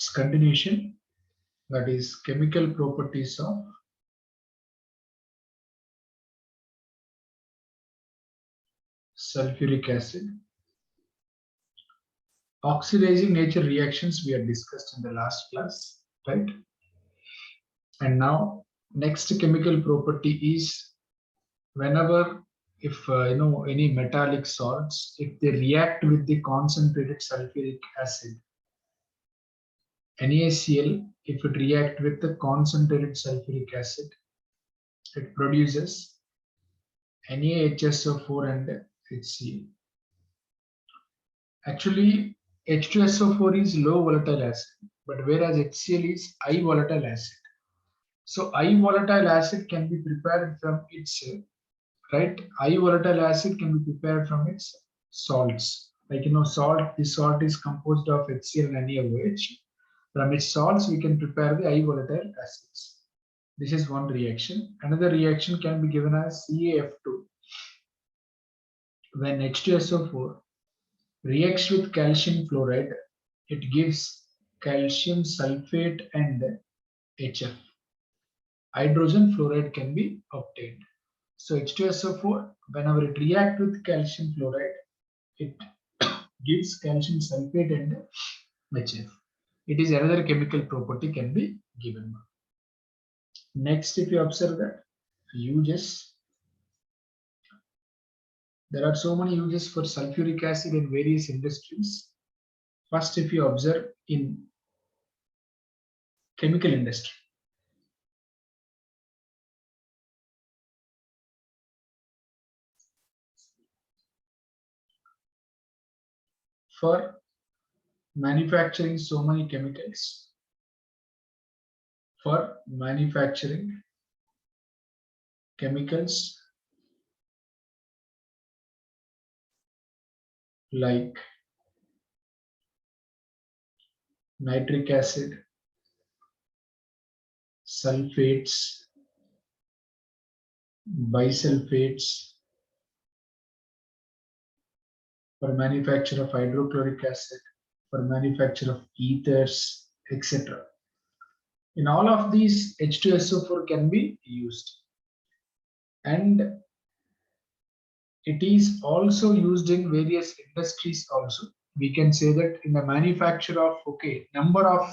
its continuation, that is chemical properties of sulfuric acid. Oxidizing nature reactions we had discussed in the last class, right? And now next chemical property is whenever if any metallic salts, if they react with the concentrated sulfuric acid, NaCl, if it react with the concentrated sulfuric acid, it produces NaHSO4 and HCl. Actually, H2SO4 is low volatile acid, but whereas HCl is high volatile acid. So high volatile acid can be prepared from its right. High volatile acid can be prepared from its salts. Like salt. This salt is composed of HCl and NaOH. From its salts, we can prepare the high volatile acids. This is one reaction. Another reaction can be given as CaF2. When H2SO4 reacts with calcium fluoride, it gives calcium sulfate and HF. Hydrogen fluoride can be obtained. So H2SO4, whenever it reacts with calcium fluoride, it gives calcium sulfate and HF. It is another chemical property can be given. Next, if you observe that uses, there are so many uses for sulfuric acid in various industries. First, if you observe in chemical industry, for manufacturing so many chemicals, for manufacturing chemicals like nitric acid, sulfates, bisulfates, for manufacture of hydrochloric acid, for manufacture of ethers, etc. In all of these, H2SO4 can be used. And it is also used in various industries also. We can say that in the manufacture of number of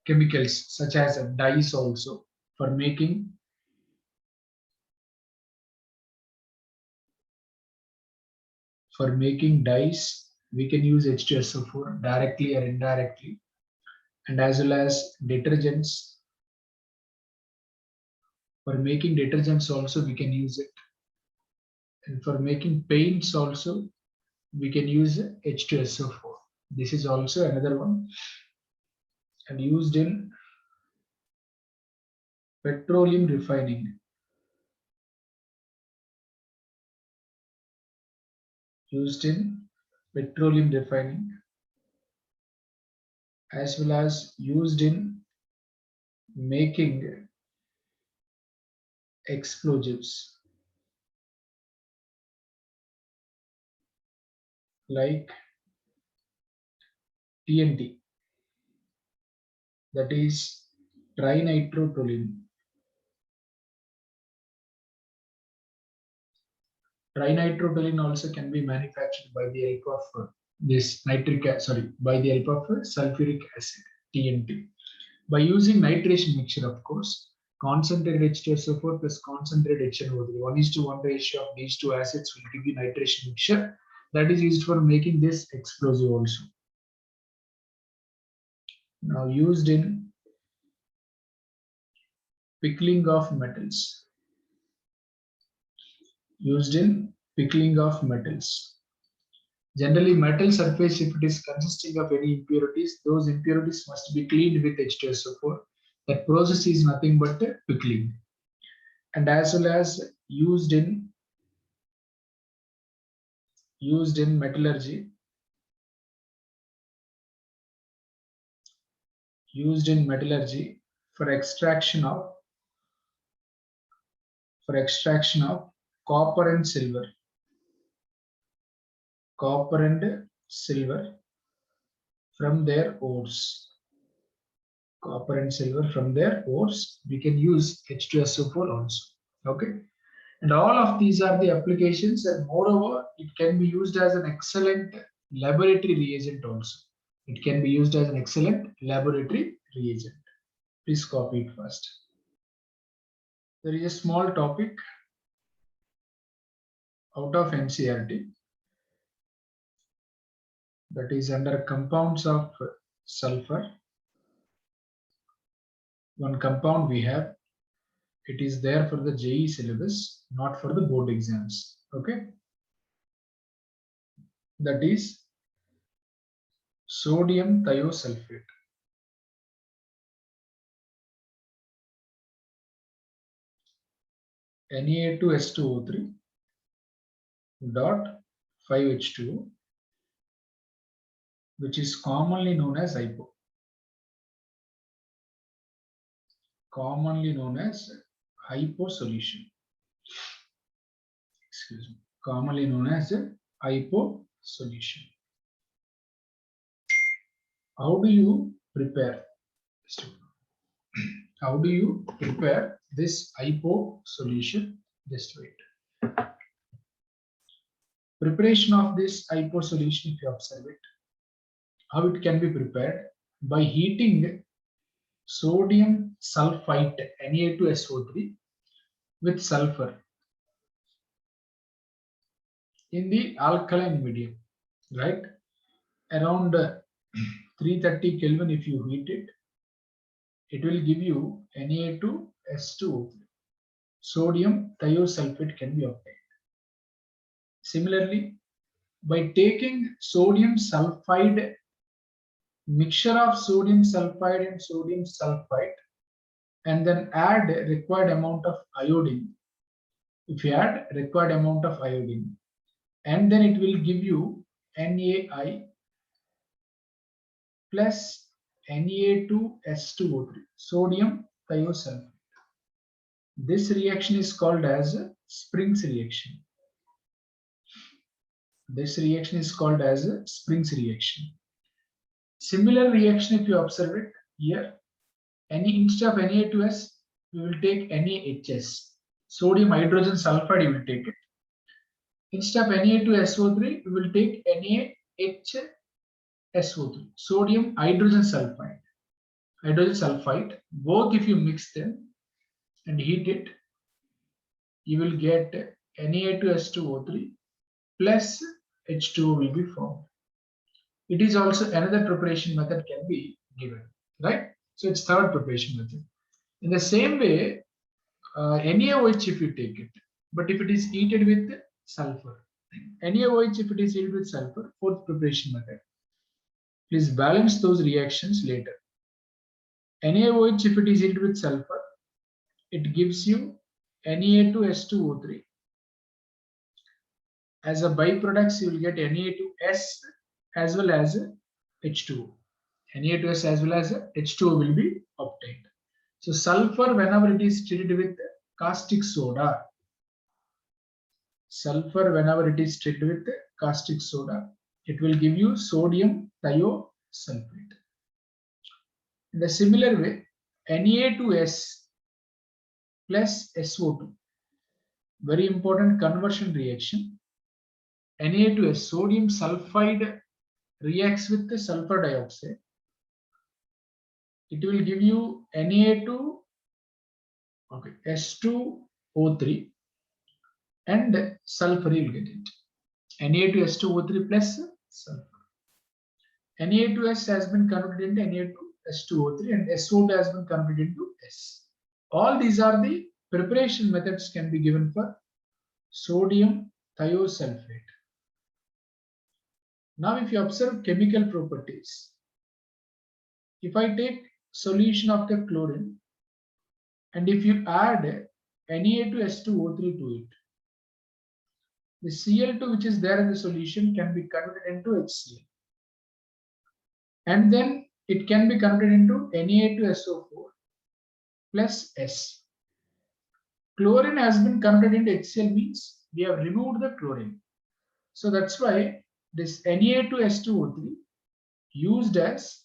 chemicals such as dyes also, for making dyes, we can use H2SO4 directly or indirectly. And as well as detergents, for making detergents also we can use it. And for making paints also we can use H2SO4. This is also another one, and used in petroleum refining. Used in petroleum refining, as well as used in making explosives like TNT, that is trinitrotoluene. Trinitrotoluene also can be manufactured by the help of this by the help of sulfuric acid, TNT. By using nitration mixture, of course, concentrated H2SO4 plus concentrated HNO3, 1:1 ratio of these two acids will give you nitration mixture that is used for making this explosive also. Now used in pickling of metals. Used in pickling of metals. Generally, metal surface, if it is consisting of any impurities, those impurities must be cleaned with H2SO4. That process is nothing but pickling. And as well as used in metallurgy. Used in metallurgy for extraction of copper and silver. Copper and silver from their ores. copper and silver from their ores, we can use H2SO4 also. Okay. And all of these are the applications, and moreover, it can be used as an excellent laboratory reagent also. It can be used as an excellent laboratory reagent. Please copy it first. There is a small topic out of NCERT that is under compounds of sulfur. One compound we have, it is there for the JEE syllabus, not for the board exams. Okay. That is sodium thiosulfate. Na2S2O3 dot 5H2O, which is commonly known as hypo. Commonly known as hypo solution. Excuse me. Commonly known as a hypo solution. How do you prepare? How do you prepare this hypo solution? Just wait. Preparation of this hypo solution, if you observe it, how it can be prepared? By heating sodium sulfite Na2SO3 with sulfur in the alkaline medium, right? Around 330 Kelvin, if you heat it, it will give you Na2S2O3. Sodium thiosulfate can be obtained. Similarly, by taking sodium sulfide, mixture of sodium sulfide and sodium sulfite, and then add required amount of iodine. If you add required amount of iodine, and then it will give you NaI plus Na2S2O3, sodium thiosulfate. This reaction is called as Spring's reaction. This reaction is called as Spring's reaction. Similar reaction, if you observe it here, instead of Na2S, we will take NaHS. Sodium hydrogen sulfide, you will take it. Instead of Na2SO3, we will take NaHSO3, sodium hydrogen sulfide. Hydrogen sulfide, both if you mix them and heat it, you will get Na2S2O3 plus H2O will be formed. It is also another preparation method can be given, right? So it's third preparation method. In the same way, NaOH if you take it, but if it is heated with sulfur, NaOH if it is heated with sulfur, fourth preparation method. Please balance those reactions later. NaOH if it is heated with sulfur, it gives you Na2S2O3. As a byproduct, you will get Na2S as well as H2O. Na2S as well as H2O will be obtained. So sulfur, whenever it is treated with caustic soda, it will give you sodium thiosulfate. In a similar way, Na2S plus SO2, very important conversion reaction. Na2S, sodium sulfide reacts with the sulfur dioxide. It will give you S2O3 and sulfur, you will get it. Na2S2O3 plus sulfur. Na2S has been converted into Na2S2O3 and SO2 has been converted into S. All these are the preparation methods can be given for sodium thiosulfate. Now, if you observe chemical properties, if I take solution of the chlorine and if you add Na2S2O3 to it, the Cl2 which is there in the solution can be converted into HCl. And then it can be converted into Na2SO4 plus S. Chlorine has been converted into HCl means we have removed the chlorine. So that's why this Na2S2O3 used as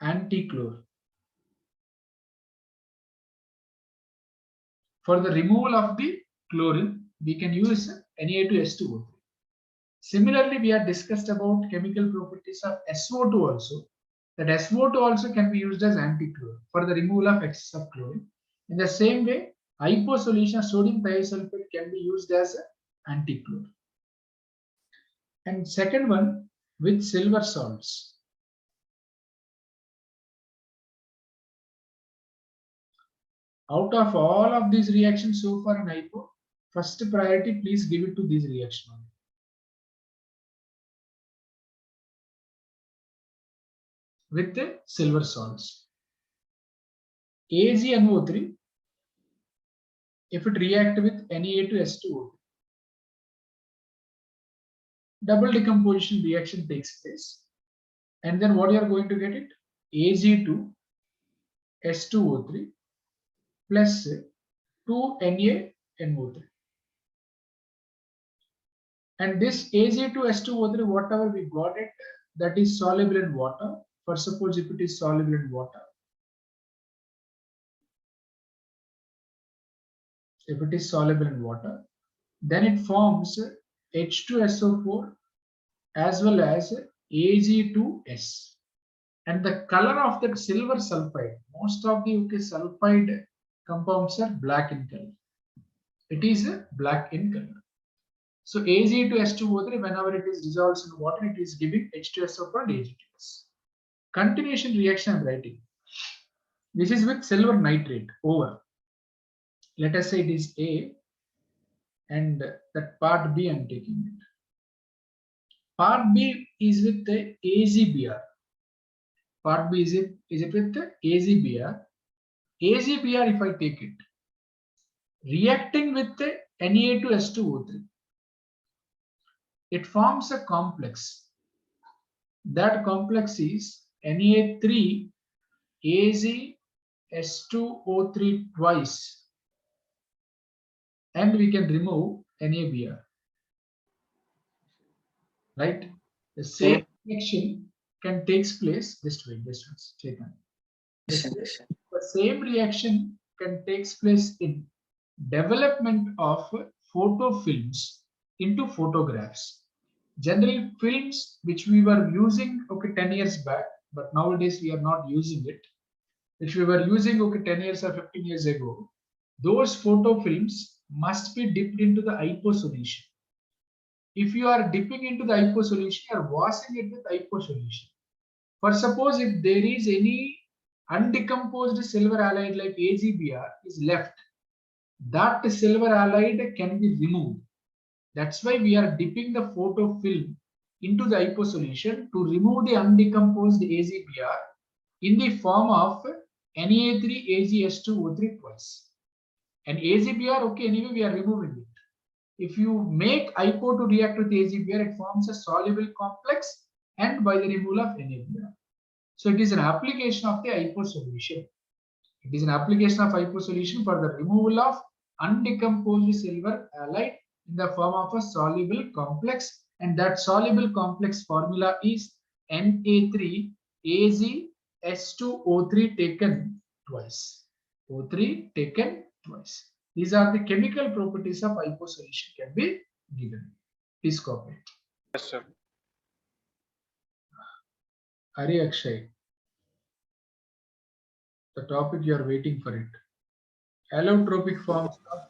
anti-chlor. For the removal of the chlorine, we can use Na2S2O3. Similarly, we have discussed about chemical properties of SO2 also. That SO2 also can be used as antichlorine for the removal of excess of chlorine. In the same way, hypo solution of sodium thiosulfate can be used as antichlorine. And second one, with silver salts. Out of all of these reactions so far in hypo, first priority, please give it to this reaction only. With the silver salts. AgNO3, if it react with Na2S2O3, double decomposition reaction takes place. And then what you are going to get it? Ag2S2O3 plus 2NaNO3. And this Ag2S2O3, whatever we got it, that is soluble in water. For suppose if it is soluble in water, if it is soluble in water, then it forms H2SO4 as well as Ag2S. And the color of that silver sulfide, most of the sulfide compounds are black in color. It is black in color. So Ag2S2O3, whenever it is dissolved in water, it is giving H2SO4 and Ag2S. Continuation reaction I'm writing. This is with silver nitrate over. Let us say it is A, and that part B I'm taking it. Part B is with the AgBr. Part B is it with the AgBr. AgBr, if I take it, reacting with the Na2S2O3, it forms a complex. That complex is Na3 AgS2O3 twice, and we can remove NaBr. Right? The same reaction can takes place this way. The same reaction can takes place in development of photofilms into photographs. Generally, films which we were using 10 years back, but nowadays we are not using it, which we were using 10 years or 15 years ago, those photofilms must be dipped into the hypo solution. If you are dipping into the hypo solution, you are washing it with hypo solution. For suppose if there is any undecomposed silver halide like AgBr is left, that silver halide can be removed. That's why we are dipping the photofilm into the hypo solution to remove the undecomposed AgBr in the form of Na3AgS2O3 twice. And AgBr, okay, anyway we are removing it. If you make hypo to react with AgBr, it forms a soluble complex and by the removal of NaBr. So it is an application of the hypo solution. It is an application of hypo solution for the removal of undecomposed silver halide in the form of a soluble complex, and that soluble complex formula is Na3AgS2O3 taken twice. O3 taken twice. These are the chemical properties of hypo solution can be given. Please copy it. Yes, sir. Hari Akshay, the topic you are waiting for it. Allotropic forms of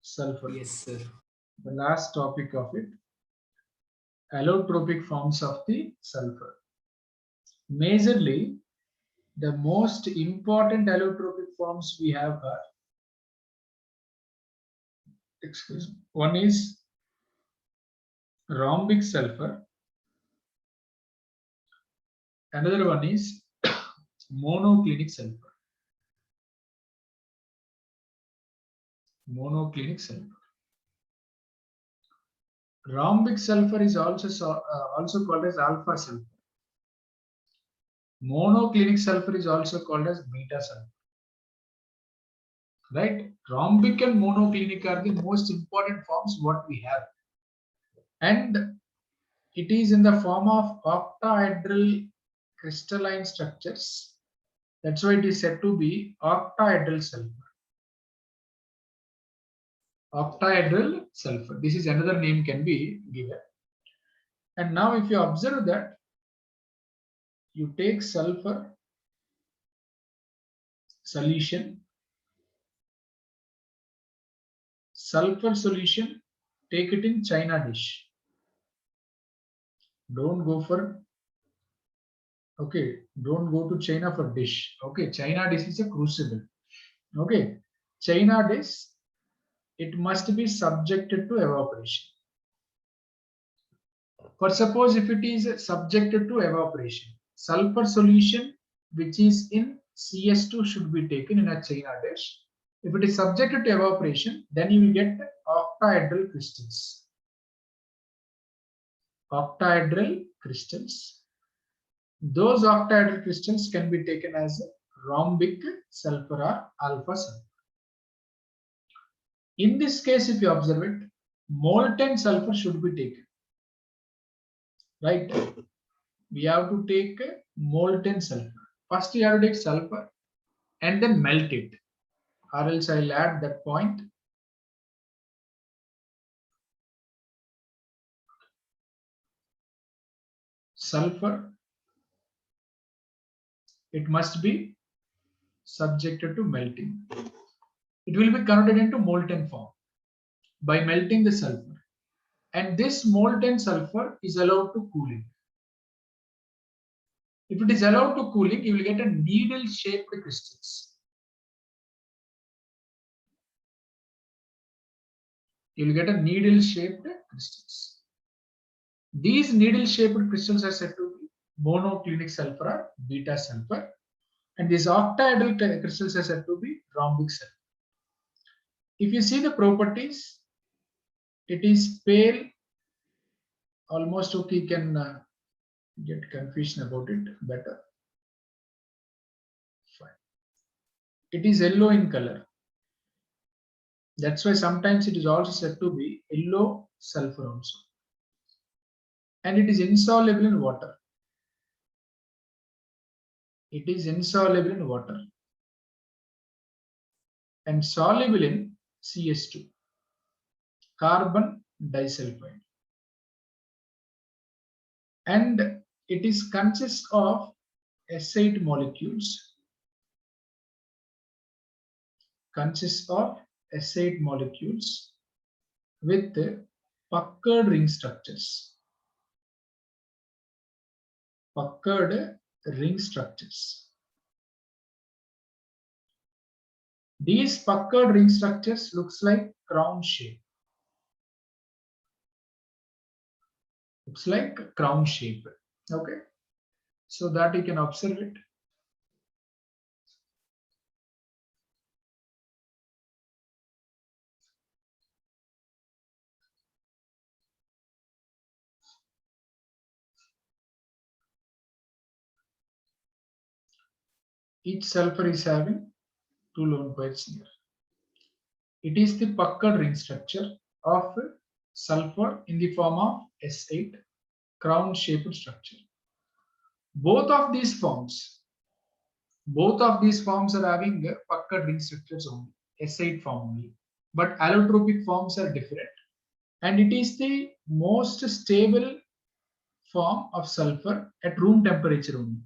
sulfur. Yes, sir. The last topic of it. Allotropic forms of the sulfur. Majorly, the most important allotropic forms we have are, one is rhombic sulfur. Another one is monoclinic sulfur. Monoclinic sulfur. Rhombic sulfur is also called as alpha sulfur. Monoclinic sulfur is also called as beta sulfur. Right? Rhombic and monoclinic are the most important forms what we have. And it is in the form of octahedral crystalline structures. That's why it is said to be octahedral sulfur. octahedral sulfur. This is another name can be given. And now if you observe that, you take sulfur solution, take it in China dish. Don't go to China for dish. Okay, China dish is a crucible. Okay, China dish, it must be subjected to evaporation. For suppose if it is subjected to evaporation, sulfur solution which is in CS2 should be taken in a China dish. If it is subjected to evaporation, then you will get octahedral crystals. Octahedral crystals. Those octahedral crystals can be taken as rhombic sulfur or alpha sulfur. In this case, if you observe it, molten sulfur should be taken. Right? We have to take molten sulfur. First, you have to take sulfur and then melt it, or else I'll add that point. Sulfur, it must be subjected to melting. It will be converted into molten form by melting the sulfur. And this molten sulfur is allowed to cooling. If it is allowed to cooling, you will get a needle-shaped crystals. You will get a needle-shaped crystals. These needle-shaped crystals are said to be monoclinic sulfur or beta sulfur, and these octahedral crystals are said to be rhombic sulfur. If you see the properties, it is pale, almost okay, you can get confusion about it better. Fine. It is yellow in color. That's why sometimes it is also said to be yellow sulfur also. And it is insoluble in water. It is insoluble in water and soluble in CS2, carbon disulfide. And it is consists of S8 molecules. Consists of S8 molecules with puckered ring structures. Puckered ring structures. These puckered ring structures looks like crown shape. Looks like crown shape. Okay, so that you can observe it. Each sulfur is having 2 lone pairs here. It is the puckered ring structure of sulfur in the form of S8 crown shaped structure. Both of these forms are having puckered ring structures only, S8 form only, but allotropic forms are different, and it is the most stable form of sulfur at room temperature only.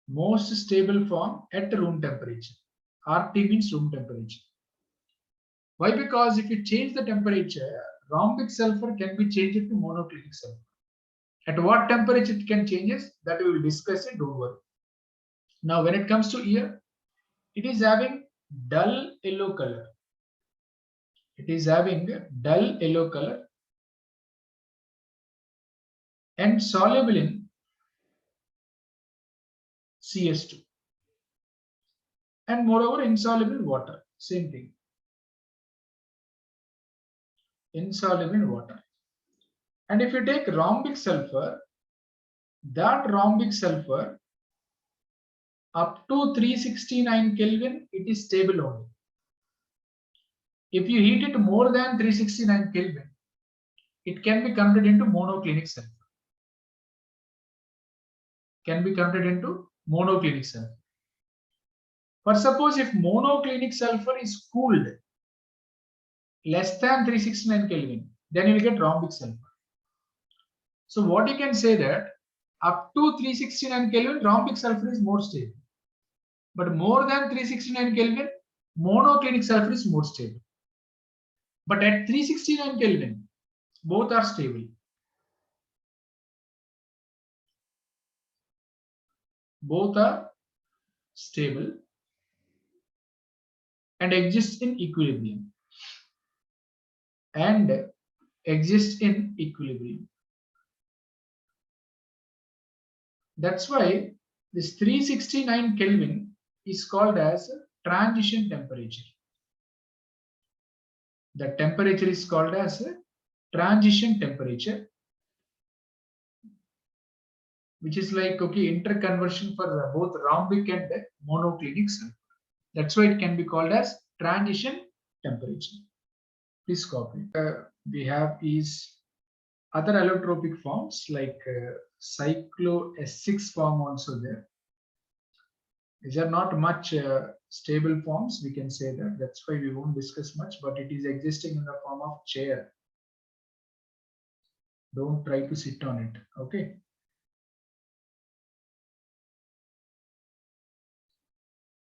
Most stable form at room temperature. RT means room temperature. Why? Because if you change the temperature, rhombic sulfur can be changed to monoclinic sulfur. At what temperature it can changes, that we will discuss it, don't worry. Now when it comes to here, it is having dull yellow color. It is having dull yellow color and soluble in CS2. And moreover insoluble in water, same thing. Insoluble in water. And if you take rhombic sulfur, that rhombic sulfur up to 369 Kelvin, it is stable only. If you heat it more than 369 Kelvin, it can be converted into monoclinic sulfur. Can be converted into monoclinic sulfur. But suppose if monoclinic sulfur is cooled, less than 369 Kelvin, then you will get rhombic sulfur. So what you can say that up to 369 Kelvin, rhombic sulfur is more stable. But more than 369 Kelvin, monoclinic sulfur is more stable. But at 369 Kelvin, both are stable. Both are stable and exist in equilibrium. And exist in equilibrium. That's why this 369 Kelvin is called as transition temperature. The temperature is called as transition temperature, which is like interconversion for both rhombic and monoclinic sulfur. That's why it can be called as transition temperature. Please copy. We have is other allotropic forms like cyclo S6 form also there. These are not much stable forms, we can say that. That's why we won't discuss much, but it is existing in the form of chair. Don't try to sit on it, okay?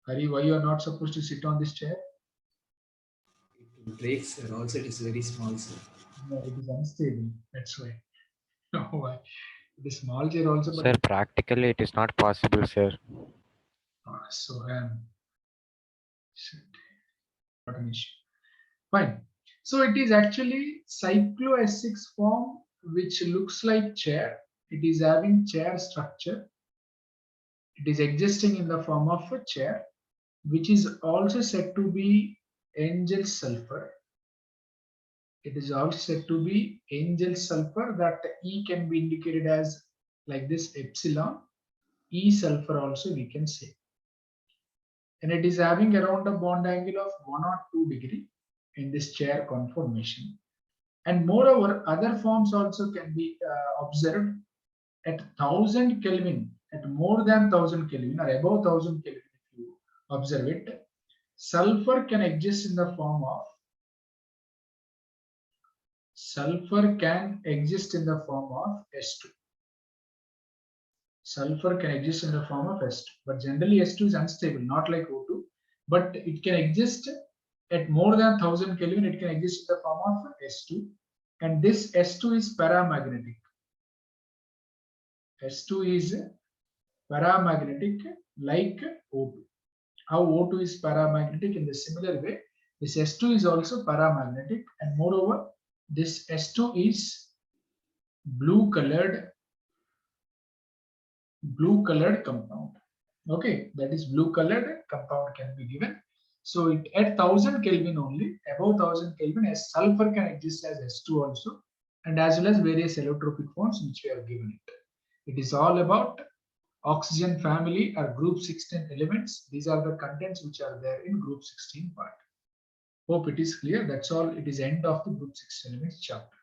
Hari, why you are not supposed to sit on this chair? It breaks, and also it is very small, sir. No, it is unstable. That's why. No, why? The small chair also. Sir, practically it is not possible, sir. So not an issue. Fine. So it is actually cyclo S6 form, which looks like chair. It is having chair structure. It is existing in the form of a chair, which is also said to be angel sulfur. It is also said to be angel sulfur, that E can be indicated as like this epsilon. E sulfur also we can say. And it is having around a bond angle of 102 degree in this chair conformation. And moreover, other forms also can be observed at 1000 Kelvin, at more than 1000 Kelvin or above 1000 Kelvin. If you observe it, sulfur can exist in the form of S2. Sulfur can exist in the form of S2, but generally S2 is unstable, not like O2, but it can exist at more than 1000 Kelvin. It can exist in the form of S2, and this S2 is paramagnetic. S2 is paramagnetic like O2. How O2 is paramagnetic, in the similar way, this S2 is also paramagnetic, and moreover, this S2 is blue colored compound. Okay, that is blue colored compound can be given. So it, at 1000 Kelvin only, above 1000 Kelvin, as sulfur can exist as S2 also, and as well as various allotropic forms which we have given it. It is all about oxygen family or group 16 elements. These are the contents which are there in group 16 part. Hope it is clear. That's all. It is end of the group 16 elements chapter.